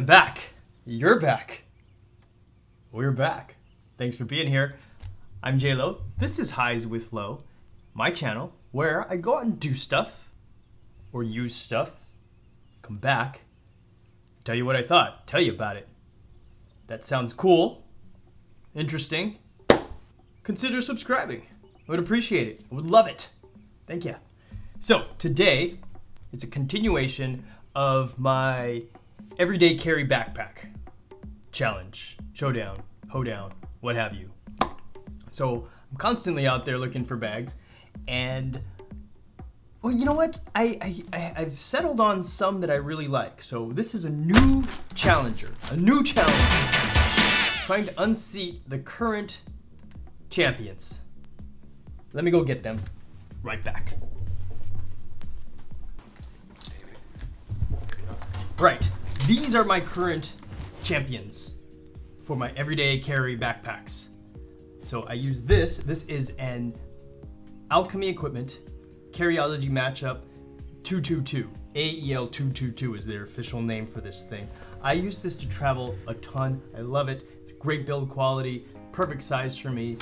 I'm back. You're back. We're back. Thanks for being here. I'm J-Lo. This is Highs with Lo, my channel where I go out and do stuff or use stuff, come back, tell you what I thought, tell you about it. That sounds cool, interesting. Consider subscribing. I would appreciate it. I would love it. Thank you. So today, it's a continuation of my everyday carry backpack challenge, showdown, hoedown, what have you. So I'm constantly out there looking for bags, and well, you know what? I've settled on some that I really like. So this is a new challenger, trying to unseat the current champions. Let me go get them. Right back. Right, these are my current champions for my everyday carry backpacks. So I use this. This is an Alchemy equipment carryology matchup 222. AEL 222 is their official name for this thing. I use this to travel a ton. I love it. It's great build quality, perfect size for me,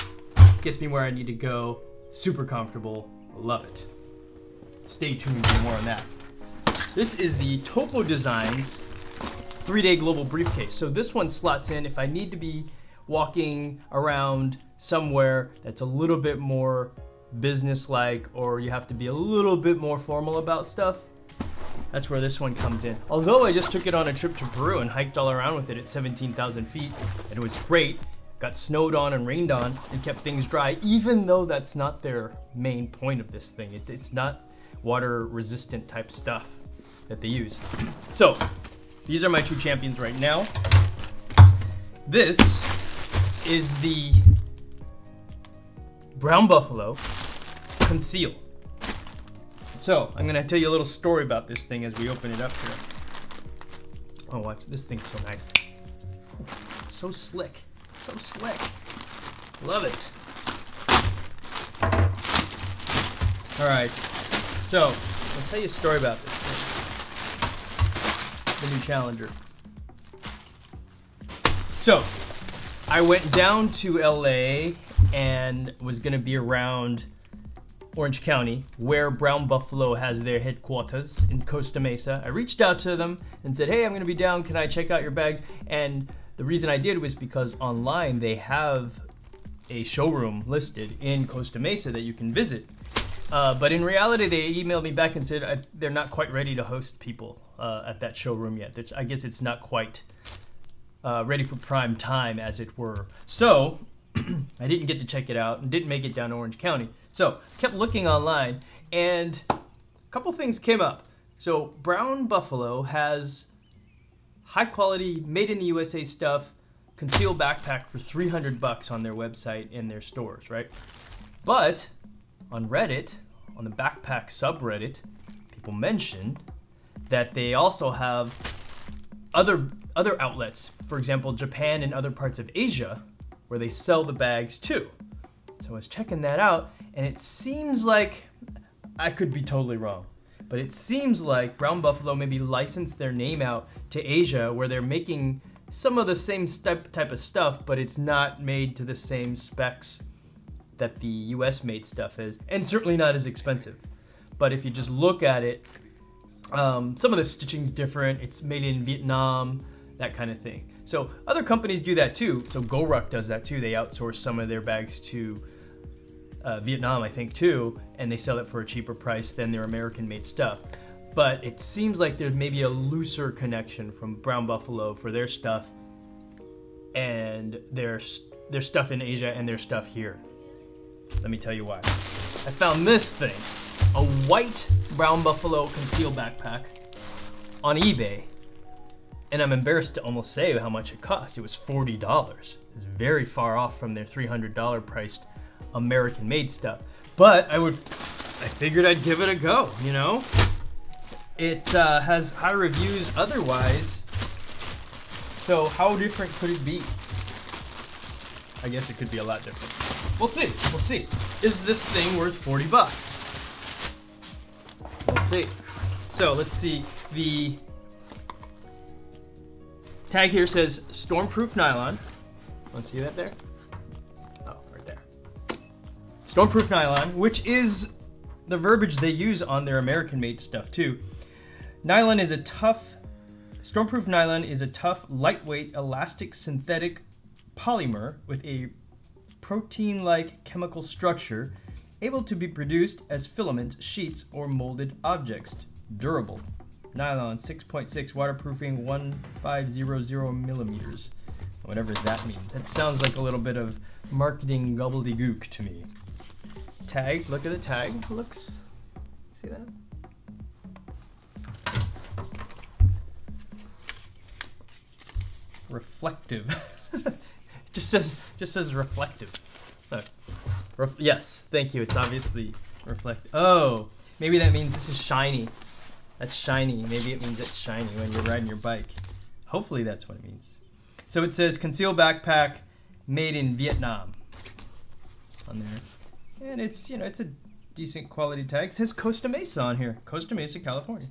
gets me where I need to go, super comfortable, love it. Stay tuned for more on that. This is the Topo Designs 3-day global briefcase. So this one slots in if I need to be walking around somewhere that's a little bit more business-like, or you have to be a little bit more formal about stuff. That's where this one comes in. Although I just took it on a trip to Peru and hiked all around with it at 17,000 feet, and it was great. Got snowed on and rained on and kept things dry, even though that's not their main point of this thing. It's not water resistant type stuff that they use. So these are my two champions right now. This is the Brown Buffalo Conceal. So I'm gonna tell you a little story about this thing as we open it up here. Oh, watch, this thing's so nice. So slick, so slick. Love it. All right, so I'll tell you a story about this thing. The new challenger. So I went down to LA and was gonna be around Orange County, where Brown Buffalo has their headquarters in Costa Mesa. I reached out to them and said, hey, I'm gonna be down, can I check out your bags? And the reason I did was because online they have a showroom listed in Costa Mesa that you can visit. But in reality, they emailed me back and said they're not quite ready to host people at that showroom yet. I guess it's not quite ready for prime time, as it were. So I didn't get to check it out and didn't make it down to Orange County. So kept looking online, and a couple things came up. So Brown Buffalo has high quality, made in the USA stuff, Conceal backpack for $300 on their website in their stores, right? But on Reddit, on the backpack subreddit, people mentioned that they also have other outlets, for example, Japan and other parts of Asia, where they sell the bags too. So I was checking that out, and it seems like, I could be totally wrong, but it seems like Brown Buffalo maybe licensed their name out to Asia, where they're making some of the same type of stuff, but it's not made to the same specs that the US made stuff is, and certainly not as expensive. But if you just look at it, some of the stitching's different, it's made in Vietnam, that kind of thing. So other companies do that too. So GoRuck does that too. They outsource some of their bags to Vietnam, I think too, and they sell it for a cheaper price than their American made stuff. But it seems like there's maybe a looser connection from Brown Buffalo for their stuff and their stuff in Asia and their stuff here. Let me tell you why. I found this thing, a white Brown Buffalo Conceal backpack on eBay, and I'm embarrassed to almost say how much it cost. It was $40. It's very far off from their $300 priced American-made stuff. But I figured I'd give it a go, you know? It has high reviews otherwise, so how different could it be? I guess it could be a lot different. We'll see, we'll see. Is this thing worth 40 bucks? We'll see. So let's see, the Tag here says stormproof nylon. Want to see that there? Oh, right there. Stormproof nylon, which is the verbiage they use on their American-made stuff too. Stormproof nylon is a tough, lightweight, elastic synthetic polymer with a protein-like chemical structure, able to be produced as filaments, sheets, or molded objects. Durable. Nylon 6.6 waterproofing 1500 millimeters. Whatever that means. That sounds like a little bit of marketing gobbledygook to me. Tag, look at the tag. Looks, see that? Reflective. just says reflective. Look. Yes, thank you. It's obviously reflective. Oh, maybe that means this is shiny. That's shiny. Maybe it means it's shiny when you're riding your bike. Hopefully that's what it means. So it says Conceal backpack made in Vietnam on there. And it's, you know, it's a decent quality tag. It says Costa Mesa on here. Costa Mesa, California.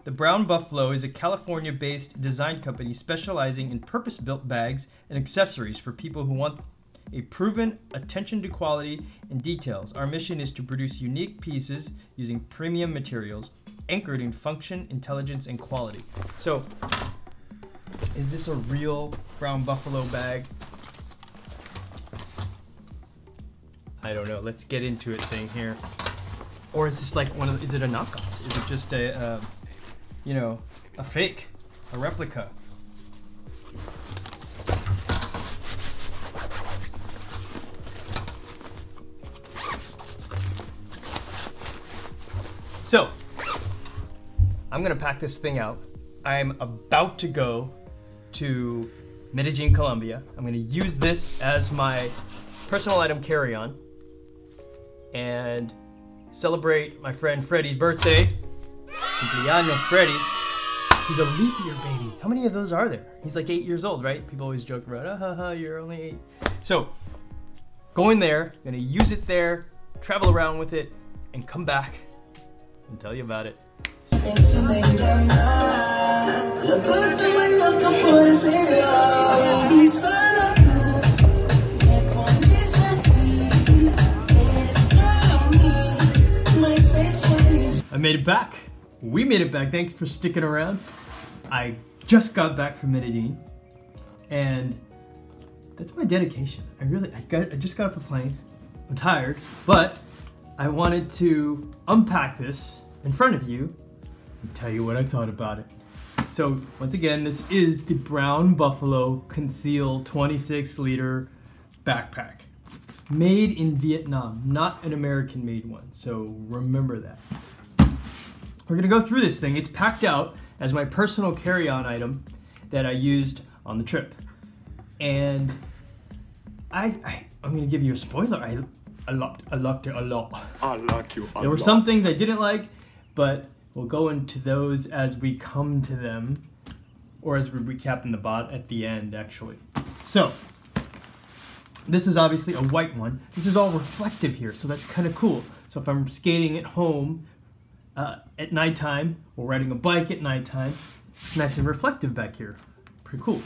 The Brown Buffalo is a California-based design company specializing in purpose-built bags and accessories for people who want a proven attention to quality and details. Our mission is to produce unique pieces using premium materials anchored in function, intelligence, and quality. So, is this a real Brown Buffalo bag? I don't know. Let's get into it thing here. Or is this like one of? Is it a knockoff? Is it just a, you know, a fake, a replica? So, I'm gonna pack this thing out. I'm about to go to Medellin, Colombia. I'm gonna use this as my personal item carry-on and celebrate my friend Freddie's birthday. Cumpleaños Freddy. He's a leap year baby. How many of those are there? He's like 8 years old, right? People always joke around, haha, you're only 8. So, going there, gonna use it there, travel around with it, and come back and tell you about it. I made it back. We made it back. Thanks for sticking around. I just got back from Medellin, and that's my dedication. I just got off the plane. I'm tired, but I wanted to unpack this in front of you and tell you what I thought about it. So once again, this is the Brown Buffalo Conceal 26-liter backpack. Made in Vietnam, not an American-made one, so remember that. We're gonna go through this thing. It's packed out as my personal carry-on item that I used on the trip. And I'm gonna give you a spoiler. I liked it a lot. I like you a lot. There were some things I didn't like, but we'll go into those as we come to them, or as we recap in the bot at the end, actually. So, this is obviously a white one. This is all reflective here, so that's kind of cool. So if I'm skating at home at nighttime, or riding a bike at nighttime, it's nice and reflective back here. Pretty cool.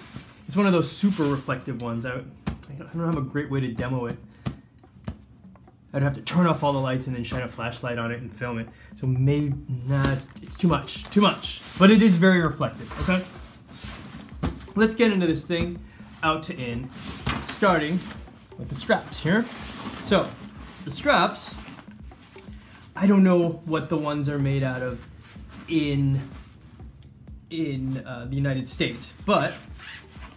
It's one of those super reflective ones. I don't have a great way to demo it. I'd have to turn off all the lights and then shine a flashlight on it and film it. So maybe, nah, it's too much, but it is very reflective, okay? Let's get into this thing, out to in, starting with the straps here. So, the straps, I don't know what the ones are made out of in the United States, but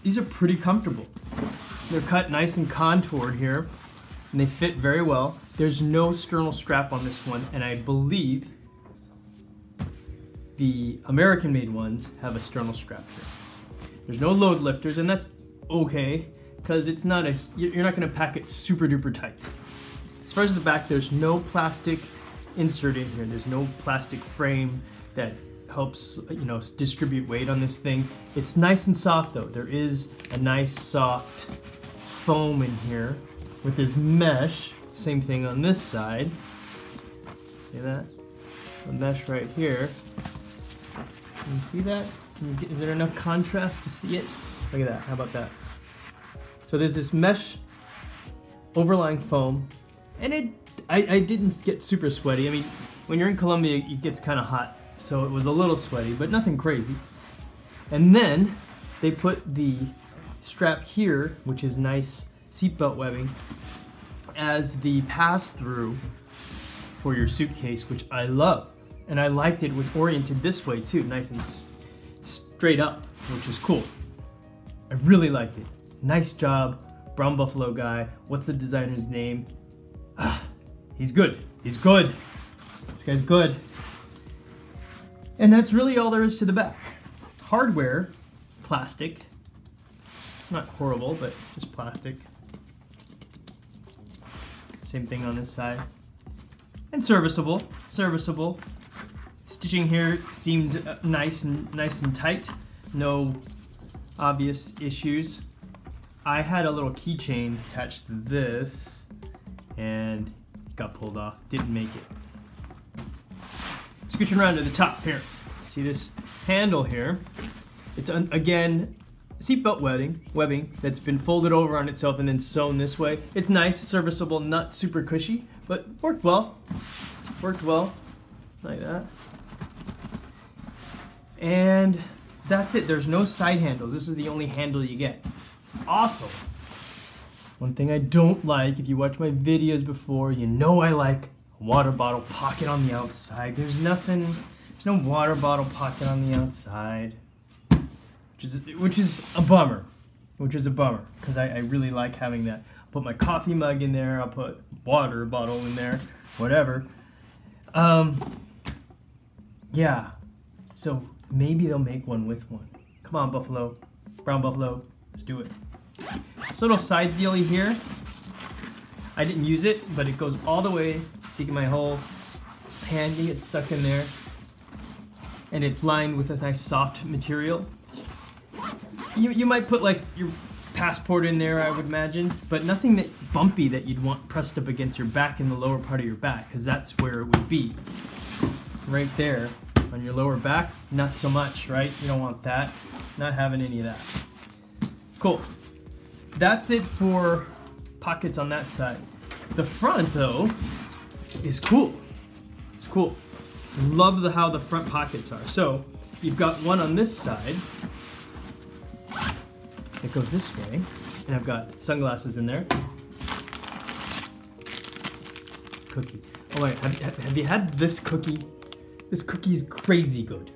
these are pretty comfortable. They're cut nice and contoured here, and they fit very well. There's no sternal strap on this one, and I believe the American-made ones have a sternal strap here. There's no load lifters, and that's okay, because it's not you're not gonna pack it super duper tight. As far as the back, there's no plastic insert in here. There's no plastic frame that helps, you know, distribute weight on this thing. It's nice and soft though. There is a nice soft foam in here with this mesh. Same thing on this side. See that? A mesh right here. Can you see that? Is there enough contrast to see it? Look at that, how about that? So there's this mesh overlying foam, and I didn't get super sweaty. I mean, when you're in Colombia, it gets kind of hot, so it was a little sweaty, but nothing crazy. And then they put the strap here, which is nice seatbelt webbing, as the pass-through for your suitcase, which I love. And I liked it was oriented this way too, nice and straight up, which is cool. I really liked it. Nice job, Brown Buffalo guy. What's the designer's name? He's good. He's good. This guy's good. And that's really all there is to the back. Hardware, plastic. It's not horrible, but just plastic. Same thing on this side. And serviceable. Serviceable. Stitching here seemed nice and tight. No obvious issues. I had a little keychain attached to this and it got pulled off. Didn't make it. Scooching around to the top here. See this handle here? It's again seatbelt webbing that's been folded over on itself and then sewn this way. It's nice, serviceable, not super cushy, but worked well. Worked well, like that. And that's it. There's no side handles. This is the only handle you get. Awesome. One thing I don't like, if you watch my videos before, you know I like a water bottle pocket on the outside. There's no water bottle pocket on the outside, which is a bummer. Because I really like having that. I'll put my coffee mug in there. I'll put water bottle in there, whatever. Yeah. So maybe they'll make one with one. Come on, Buffalo, Brown Buffalo, let's do it. This little side dealie here, I didn't use it, but it goes all the way, so you get my whole hand can get stuck in there. And it's lined with a nice soft material. You might put like your passport in there, I would imagine, but nothing that bumpy that you'd want pressed up against your back in the lower part of your back, because that's where it would be. Right there on your lower back, not so much, right? You don't want that. Not having any of that. Cool. That's it for pockets on that side. The front, though, is cool. It's cool. Love how the front pockets are. So you've got one on this side that goes this way, and I've got sunglasses in there. Cookie. Oh wait, have you had this cookie? This cookie is crazy good.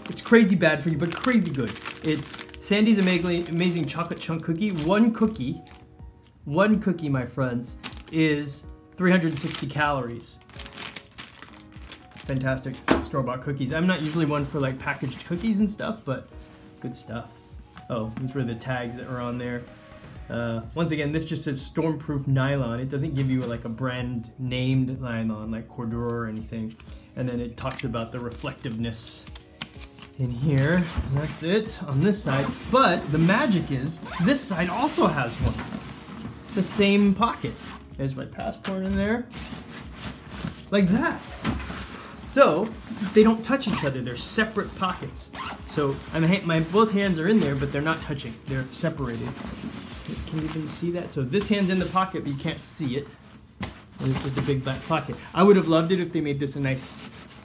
It's crazy bad for you, but crazy good. It's Sandy's amazing chocolate chunk cookie. One cookie, my friends, is 360 calories. Fantastic store-bought cookies. I'm not usually one for like packaged cookies and stuff, but good stuff. Oh, these were the tags that were on there. Once again, this just says stormproof nylon. It doesn't give you like a brand named nylon like Cordura or anything. And then it talks about the reflectiveness in here. That's it on this side. But the magic is this side also has one. The same pocket. There's my passport in there. Like that. So they don't touch each other. They're separate pockets. So my both hands are in there, but they're not touching. They're separated. Can you even see that? So this hand's in the pocket, but you can't see it. And it's just a big black pocket. I would have loved it if they made this a nice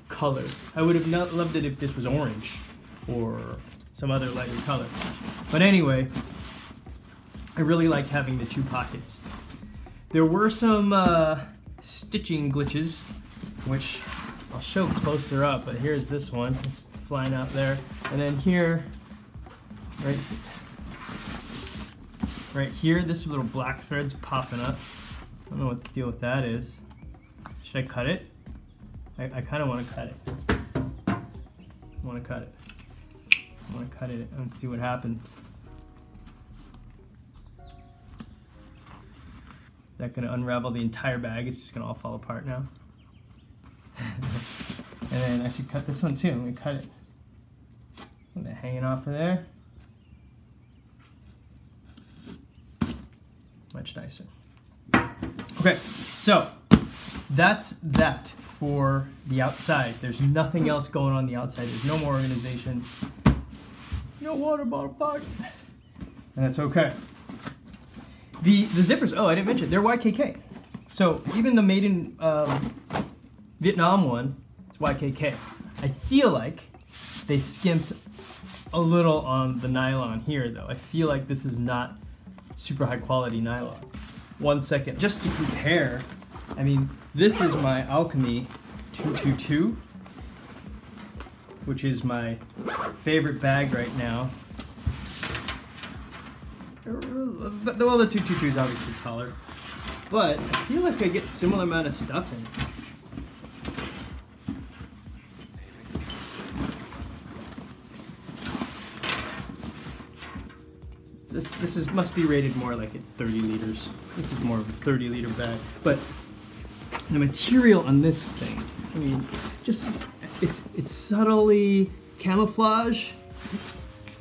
color. I would have not loved it if this was orange or some other lighter color. But anyway, I really like having the two pockets. There were some stitching glitches, which I'll show closer up, but here's this one, it's flying out there. And then here, right here, this little black thread's popping up. I don't know what the deal with that is. Should I cut it? I kind of want to cut it. I want to cut it and see what happens. Is that going to unravel the entire bag? It's just going to all fall apart now. And then I should cut this one too. Let me cut it. Something hanging off of there. Much nicer. Okay, so that's that for the outside. There's nothing else going on the outside. There's no more organization. No water bottle pocket. And that's okay. The zippers, oh, I didn't mention, they're YKK. So even the made in Vietnam one, it's YKK. I feel like they skimped a little on the nylon here though. I feel like this is not super high quality nylon. 1 second, just to compare, I mean, this is my Alchemy 222, which is my favorite bag right now. Well, the 222 is obviously taller, but I feel like I get a similar amount of stuff in it. This must be rated more like at 30 liters. This is more of a 30-liter bag, but the material on this thing, I mean, just it's subtly camouflage,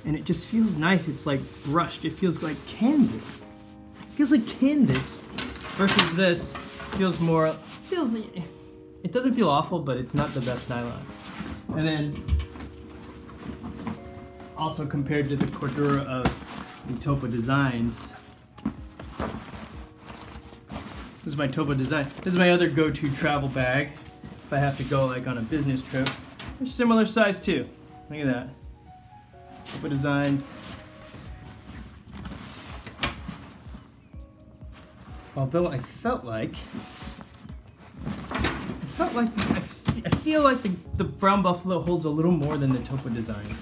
and it just feels nice. It's like brushed. It feels like canvas. It feels like canvas versus this feels more. It doesn't feel awful, but it's not the best nylon. And then also compared to the Cordura of the Topo Designs. This is my Topo Design. This is my other go-to travel bag if I have to go like on a business trip. They're similar size too. Look at that. Topo Designs. Although I feel like the Brown Buffalo holds a little more than the Topo Designs.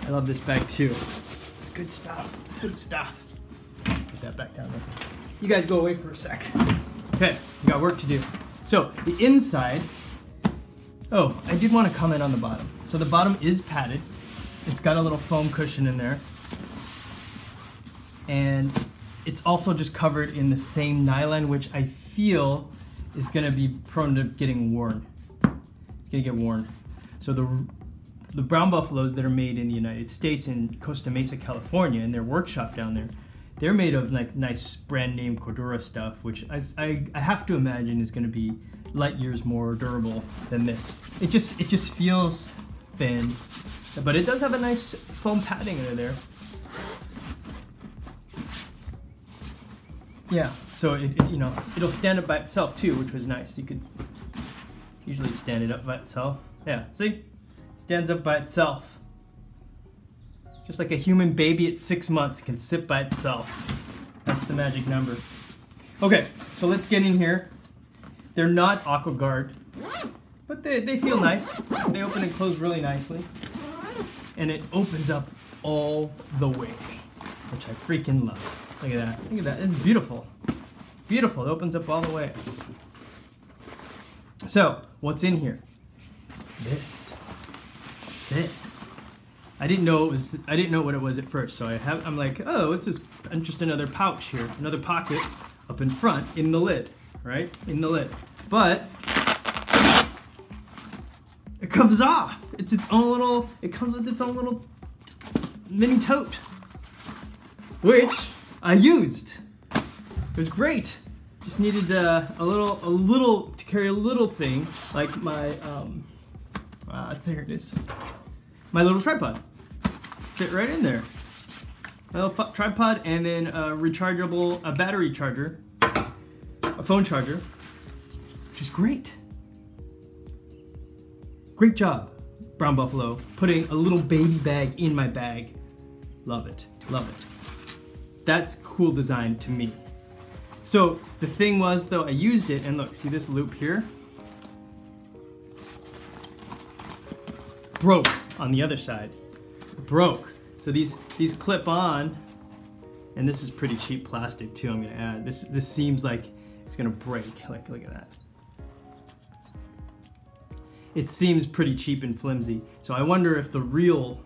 I love this bag too. It's good stuff. Good stuff. Put that back down there. You guys go away for a sec. Okay, we got work to do. So the inside. Oh, I did want to comment on the bottom. So the bottom is padded. It's got a little foam cushion in there. And it's also just covered in the same nylon, which I feel is going to be prone to getting worn. It's going to get worn. So the Brown Buffaloes that are made in the United States in Costa Mesa, California, in their workshop down there, they're made of like nice brand name Cordura stuff, which I have to imagine is going to be light years more durable than this. It just feels thin, but it does have a nice foam padding under there. Yeah, so you know, it'll stand up by itself too, which was nice. You could usually stand it up by itself. Yeah, see? Stands up by itself. Just like a human baby at 6 months can sit by itself. That's the magic number. Okay, so let's get in here. They're not aqua guard, but they feel nice. They open and close really nicely. And it opens up all the way, which I freaking love. Look at that. Look at that. It's beautiful. Beautiful. It opens up all the way. So, what's in here? This. I didn't know what it was at first. So I'm like, oh, it's this, just another pouch here, another pocket up in front in the lid, right? In the lid. But it comes off. It's its own little. It comes with its own little mini tote, which I used. It was great. Just needed a little to carry a little thing like my there it is. My little tripod. Fit right in there. My little tripod, and then a battery charger, a phone charger, which is great. Great job, Brown Buffalo, putting a little baby bag in my bag. Love it, love it. That's cool design to me. So the thing was though, I used it, and look, see this loop here? Broke on the other side. Broke. So these clip on, and this is pretty cheap plastic too, I'm gonna add. This seems like it's gonna break. Like, look at that. It seems pretty cheap and flimsy. So I wonder if the real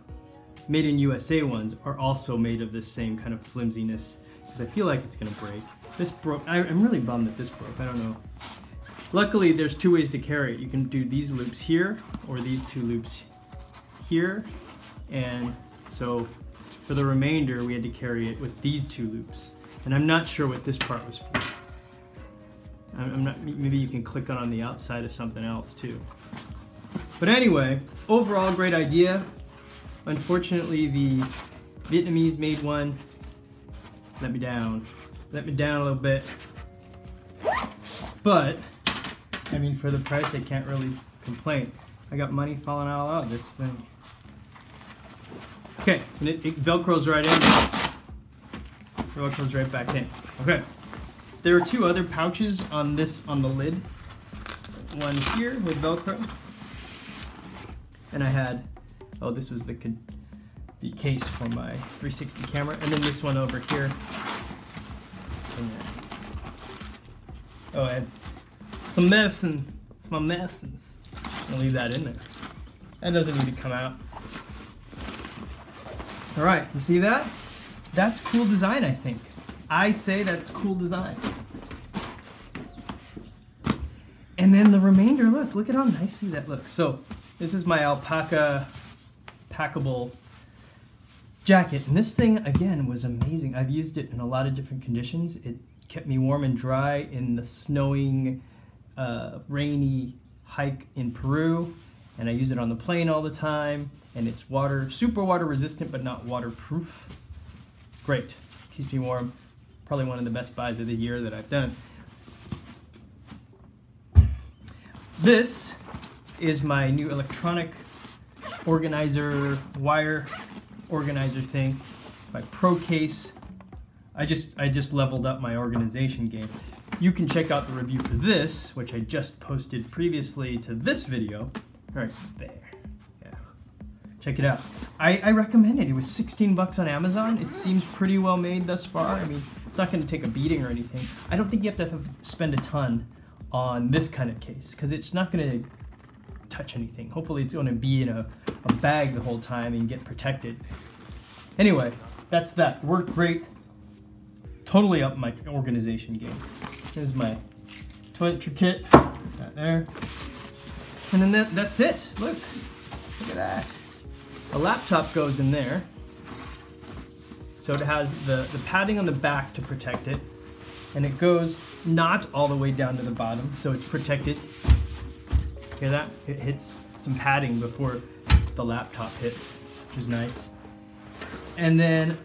made in USA ones are also made of this same kind of flimsiness, because I feel like it's gonna break. This broke. I'm really bummed that this broke. I don't know. Luckily, there's two ways to carry it. You can do these loops here, or these two loops here, and so for the remainder we had to carry it with these two loops, and I'm not sure what this part was for. I'm not. Maybe you can click on the outside of something else too. But anyway, overall great idea. Unfortunately, the Vietnamese made one let me down. Let me down a little bit. But, I mean, for the price, I can't really complain. I got money falling all out of this thing. Okay, and it Velcros right in. Velcros right back in. Okay. There are two other pouches on the lid. One here with Velcro. And I had, oh, this was the case for my 360 camera. And then this one over here. Oh, I had some medicine. It's my medicines. I'll leave that in there. That doesn't need to come out. All right, you see that? That's cool design, I think. I say that's cool design. And then the remainder, look at how nicely that looks. So this is my alpaca packable jacket. And this thing, again, was amazing. I've used it in a lot of different conditions. It kept me warm and dry in the snowing, rainy hike in Peru. And I use it on the plane all the time. And it's super water resistant, but not waterproof. It's great. Keeps me warm. Probably one of the best buys of the year that I've done. This is my new electronic organizer, wire organizer thing. My Pro Case. I just leveled up my organization game. You can check out the review for this, which I just posted previously to this video. Right there. Yeah. Check it out. I recommend it. It was 16 bucks on Amazon. It seems pretty well made thus far. I mean, it's not going to take a beating or anything. I don't think you have to spend a ton on this kind of case because it's not going to touch anything. Hopefully it's going to be in a bag the whole time and get protected. Anyway, that's that. Worked great. Totally up my organization game. Here's my toiletry kit. That there. And then that's it. Look at that. A laptop goes in there. So it has the padding on the back to protect it. And it goes not all the way down to the bottom, so it's protected. Hear that? It hits some padding before the laptop hits, which is nice. And then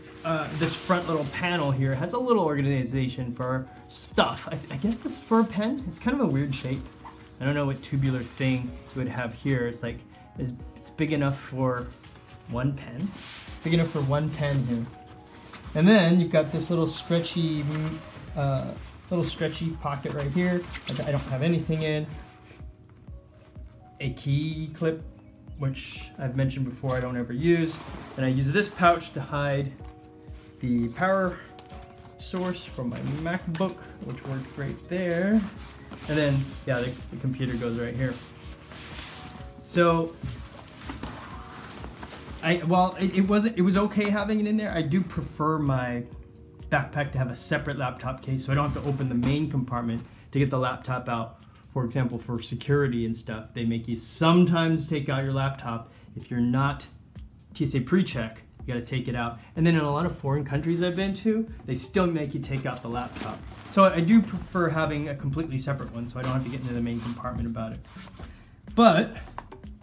this front little panel here has a little organization for stuff. I guess this is for a pen. It's kind of a weird shape. I don't know what tubular thing it would have here. It's like, it's big enough for one pen. Big enough for one pen here. And then you've got this little stretchy pocket right here. I don't have anything in. A key clip, which I've mentioned before I don't ever use. And I use this pouch to hide the power source from my MacBook, which worked great there. And then, yeah, the computer goes right here. So, it was okay having it in there. I do prefer my backpack to have a separate laptop case, so I don't have to open the main compartment to get the laptop out. For example, for security and stuff, they make you sometimes take out your laptop. If you're not TSA pre-check, you gotta take it out. And then in a lot of foreign countries I've been to, they still make you take out the laptop. So I do prefer having a completely separate one, so I don't have to get into the main compartment about it. But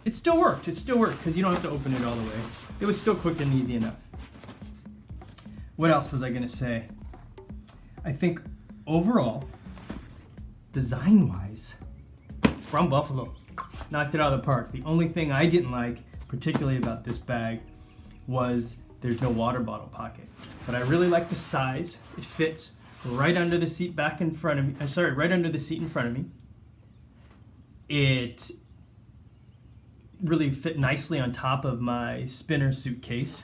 it still worked. Because you don't have to open it all the way. It was still quick and easy enough. What else was I gonna say? I think overall, design-wise, Brown Buffalo knocked it out of the park. The only thing I didn't like, particularly about this bag, was there's no water bottle pocket. But I really like the size. It fits right under the seat back in front of me. I'm sorry, right under the seat in front of me. It really fit nicely on top of my spinner suitcase.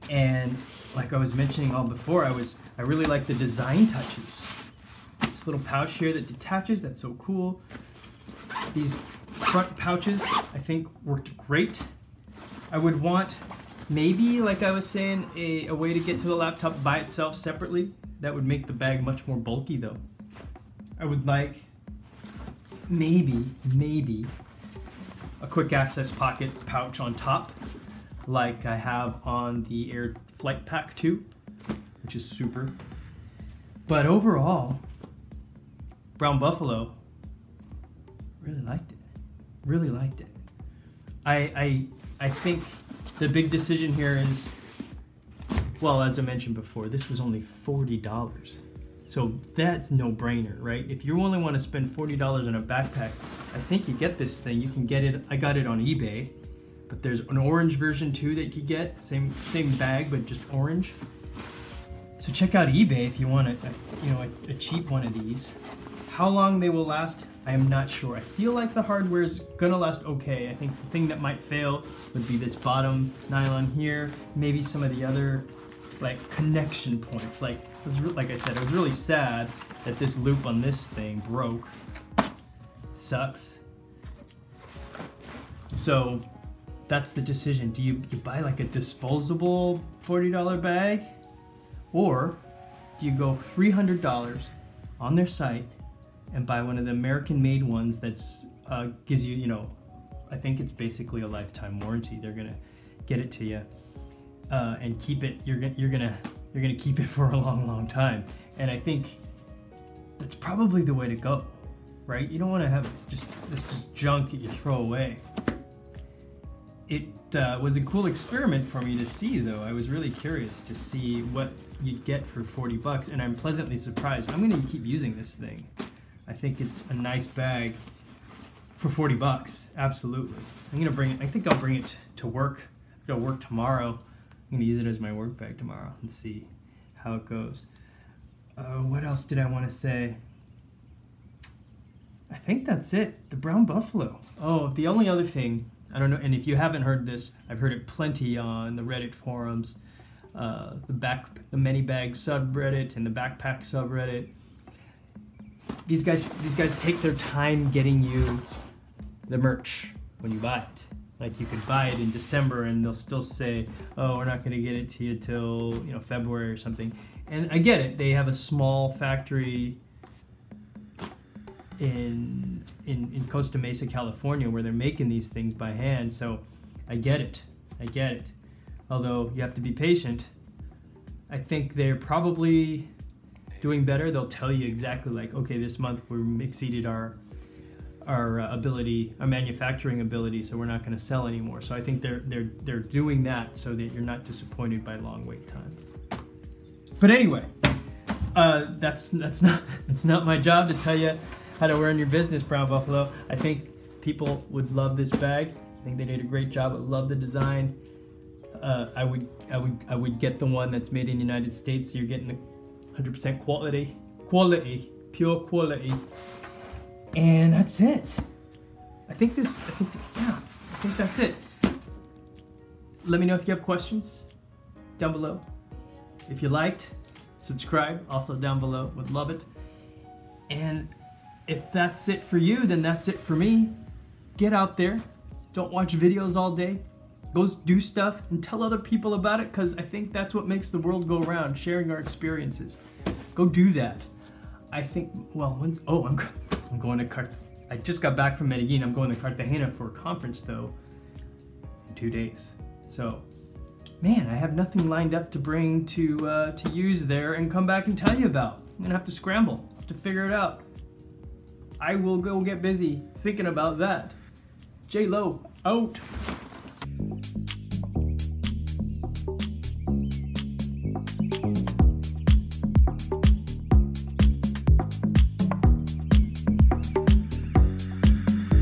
And like I was mentioning all before, I really like the design touches. This little pouch here that detaches, that's so cool. These front pouches, I think, worked great. I would want, maybe, like I was saying, a way to get to the laptop by itself separately. That would make the bag much more bulky though. I would like, maybe, a quick access pocket pouch on top, like I have on the Air Flight Pack 2, which is super. But overall, Brown Buffalo, really liked it. I think the big decision here is, well, as I mentioned before, this was only $40. So that's no brainer, right? If you only want to spend $40 on a backpack, I think you get this thing. You can get it, I got it on eBay, but there's an orange version too that you get, same bag, but just orange. So check out eBay if you want a cheap one of these. How long they will last, I am not sure. I feel like the hardware is gonna last okay. I think the thing that might fail would be this bottom nylon here, maybe some of the other like connection points. Like I said, it was really sad that this loop on this thing broke. Sucks. So that's the decision. Do you buy like a disposable $40 bag, or do you go $300 on their site and buy one of the American-made ones that's gives you, I think it's basically a lifetime warranty. They're gonna get it to you and keep it. You're gonna keep it for a long time. And I think that's probably the way to go, right? You don't want to have this just junk that you throw away. It was a cool experiment for me to see, though. I was really curious to see what you'd get for 40 bucks, and I'm pleasantly surprised. I'm gonna keep using this thing. I think it's a nice bag for 40 bucks, absolutely. I'm gonna bring it, I think I'll bring it to work. I'll go to work tomorrow. I'm gonna use it as my work bag tomorrow and see how it goes. What else did I wanna say? I think that's it, the Brown Buffalo. Oh, the only other thing, I don't know, and if you haven't heard this, I've heard it plenty on the Reddit forums, the Many Bags subreddit and the Backpack subreddit. These guys take their time getting you the merch when you buy it. Like you could buy it in December and they'll still say, oh, we're not gonna get it to you till February or something. And I get it, they have a small factory in Costa Mesa, California, where they're making these things by hand, so I get it. Although you have to be patient. I think they're probably doing better. They'll tell you exactly like, okay, this month we exceeded our manufacturing ability, so we're not going to sell anymore. So I think they're doing that so that you're not disappointed by long wait times. But anyway, that's not my job to tell you how to run your business, Brown Buffalo. I think people would love this bag. I think they did a great job. I love the design. I would get the one that's made in the United States. So you're getting the 100% quality, pure quality. And that's it. I think that's it. Let me know if you have questions down below. If you liked, subscribe also down below. Would love it. And if that's it for you, then that's it for me. Get out there. Don't watch videos all day. Go do stuff and tell other people about it, because I think that's what makes the world go around, sharing our experiences. Go do that. I think, well, I'm going to I just got back from Medellin. I'm going to Cartagena for a conference, though, in 2 days. So, man, I have nothing lined up to bring to use there and come back and tell you about. I'm going to have to scramble to figure it out. I will go get busy thinking about that. J-Lo, out.